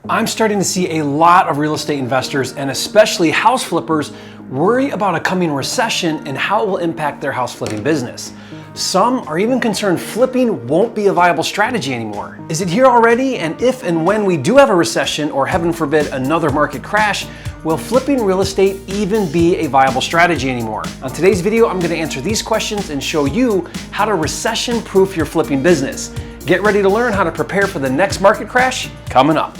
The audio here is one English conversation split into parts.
I'm starting to see a lot of real estate investors and especially house flippers worry about a coming recession and how it will impact their house flipping business. Some are even concerned flipping won't be a viable strategy anymore. Is it here already? And if and when we do have a recession, or heaven forbid another market crash, will flipping real estate even be a viable strategy anymore? On today's video, I'm going to answer these questions and show you how to recession-proof your flipping business. Get ready to learn how to prepare for the next market crash coming up.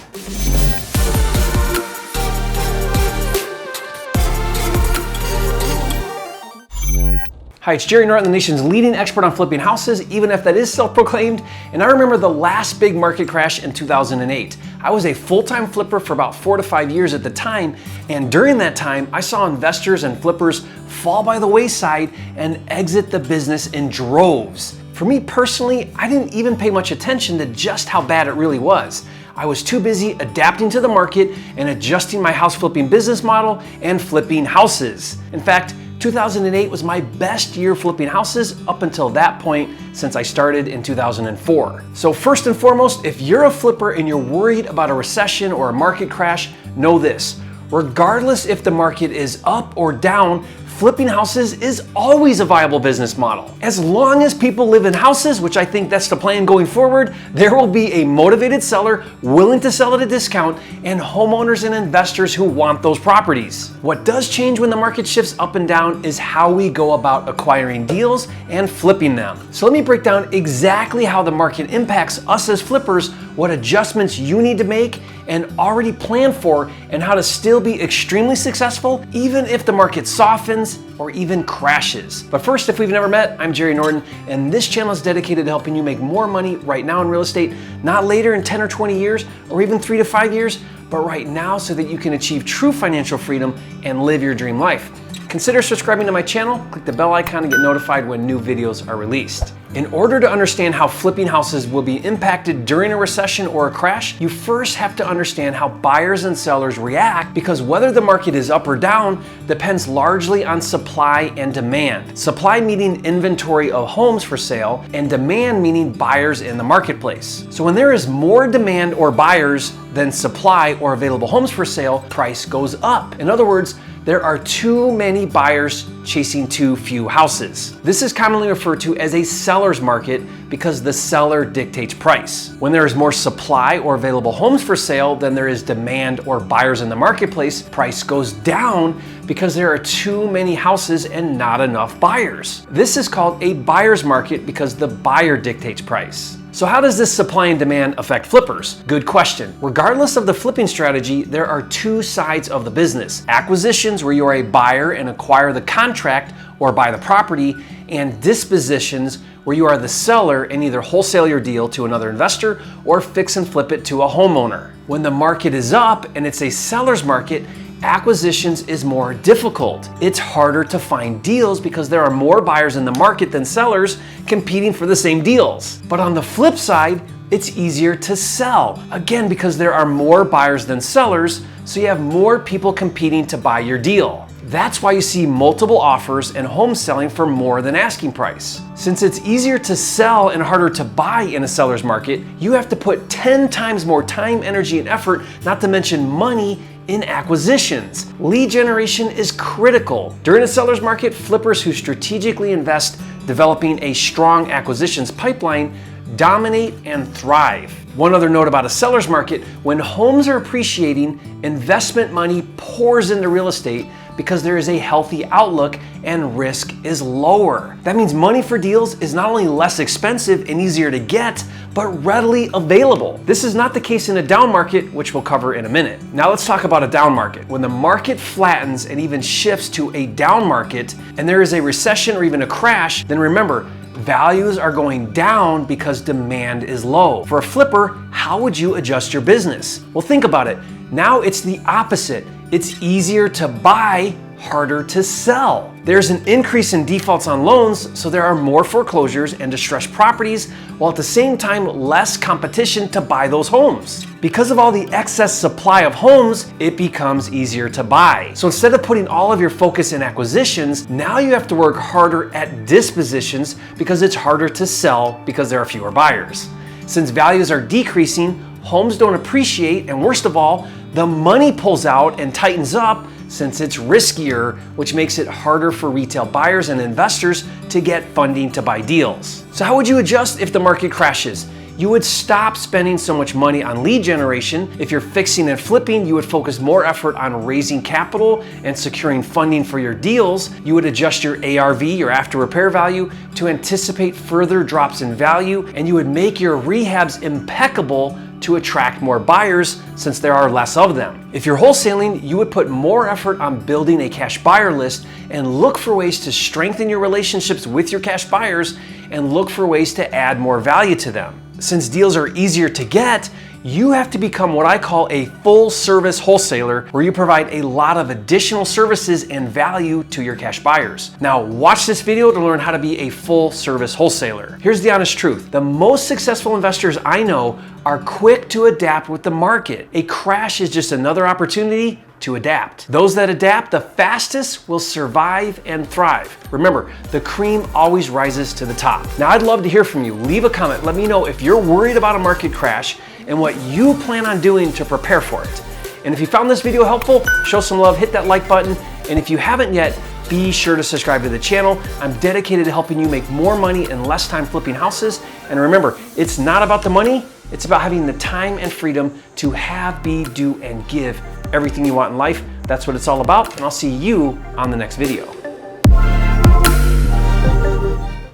Hi, it's Jerry Norton, the nation's leading expert on flipping houses, even if that is self-proclaimed. And I remember the last big market crash in 2008. I was a full-time flipper for about 4 to 5 years at the time. And during that time, I saw investors and flippers fall by the wayside and exit the business in droves. For me personally, I didn't even pay much attention to just how bad it really was. I was too busy adapting to the market and adjusting my house flipping business model and flipping houses. In fact, 2008 was my best year flipping houses up until that point, since I started in 2004. So first and foremost, if you're a flipper and you're worried about a recession or a market crash, know this: regardless if the market is up or down, flipping houses is always a viable business model. As long as people live in houses, which I think that's the plan going forward, there will be a motivated seller willing to sell at a discount and homeowners and investors who want those properties. What does change when the market shifts up and down is how we go about acquiring deals and flipping them. So let me break down exactly how the market impacts us as flippers, what adjustments you need to make and already plan for, and how to still be extremely successful even if the market softens or even crashes. But first, if we've never met, I'm Jerry Norton, and this channel is dedicated to helping you make more money right now in real estate, not later in 10 or 20 years, or even 3 to 5 years, but right now so that you can achieve true financial freedom and live your dream life. Consider subscribing to my channel, click the bell icon to get notified when new videos are released. In order to understand how flipping houses will be impacted during a recession or a crash, you first have to understand how buyers and sellers react, because whether the market is up or down depends largely on supply and demand. Supply meaning inventory of homes for sale, and demand meaning buyers in the marketplace. So when there is more demand or buyers than supply or available homes for sale, price goes up. In other words, there are too many buyers chasing too few houses. This is commonly referred to as a seller's market because the seller dictates price. When there is more supply or available homes for sale than there is demand or buyers in the marketplace, price goes down because there are too many houses and not enough buyers. This is called a buyer's market because the buyer dictates price. So how does this supply and demand affect flippers? Good question. Regardless of the flipping strategy, there are two sides of the business: acquisitions, where you are a buyer and acquire the contract or buy the property, and dispositions, where you are the seller and either wholesale your deal to another investor or fix and flip it to a homeowner. When the market is up and it's a seller's market, acquisitions is more difficult. It's harder to find deals because there are more buyers in the market than sellers competing for the same deals. But on the flip side, it's easier to sell. Again, because there are more buyers than sellers, so you have more people competing to buy your deal. That's why you see multiple offers and homes selling for more than asking price. Since it's easier to sell and harder to buy in a seller's market, you have to put 10 times more time, energy, and effort, not to mention money, in acquisitions. Lead generation is critical. During a seller's market, flippers who strategically invest developing a strong acquisitions pipeline dominate and thrive. One other note about a seller's market: when homes are appreciating, investment money pours into real estate because there is a healthy outlook and risk is lower. That means money for deals is not only less expensive and easier to get, but readily available. This is not the case in a down market, which we'll cover in a minute. Now let's talk about a down market. When the market flattens and even shifts to a down market, and there is a recession or even a crash, then remember, values are going down because demand is low. For a flipper, how would you adjust your business? Well, think about it. Now it's the opposite. It's easier to buy, harder to sell. There's an increase in defaults on loans, so there are more foreclosures and distressed properties, while at the same time less competition to buy those homes. Because of all the excess supply of homes, it becomes easier to buy. So instead of putting all of your focus in acquisitions, now you have to work harder at dispositions because it's harder to sell because there are fewer buyers. Since values are decreasing, homes don't appreciate, and worst of all, the money pulls out and tightens up since it's riskier, which makes it harder for retail buyers and investors to get funding to buy deals. So how would you adjust if the market crashes? You would stop spending so much money on lead generation. If you're fixing and flipping, you would focus more effort on raising capital and securing funding for your deals. You would adjust your ARV, your after repair value, to anticipate further drops in value, and you would make your rehabs impeccable to attract more buyers since there are less of them. If you're wholesaling, you would put more effort on building a cash buyer list and look for ways to strengthen your relationships with your cash buyers and look for ways to add more value to them. Since deals are easier to get, you have to become what I call a full service wholesaler, where you provide a lot of additional services and value to your cash buyers. Now, watch this video to learn how to be a full service wholesaler. Here's the honest truth. The most successful investors I know are quick to adapt with the market. A crash is just another opportunity to adapt. Those that adapt the fastest will survive and thrive. Remember, the cream always rises to the top. Now, I'd love to hear from you. Leave a comment. Let me know if you're worried about a market crash and what you plan on doing to prepare for it. And if you found this video helpful, show some love, hit that like button. And if you haven't yet, be sure to subscribe to the channel. I'm dedicated to helping you make more money in less time flipping houses. And remember, it's not about the money, it's about having the time and freedom to have, be, do, and give everything you want in life. That's what it's all about. And I'll see you on the next video.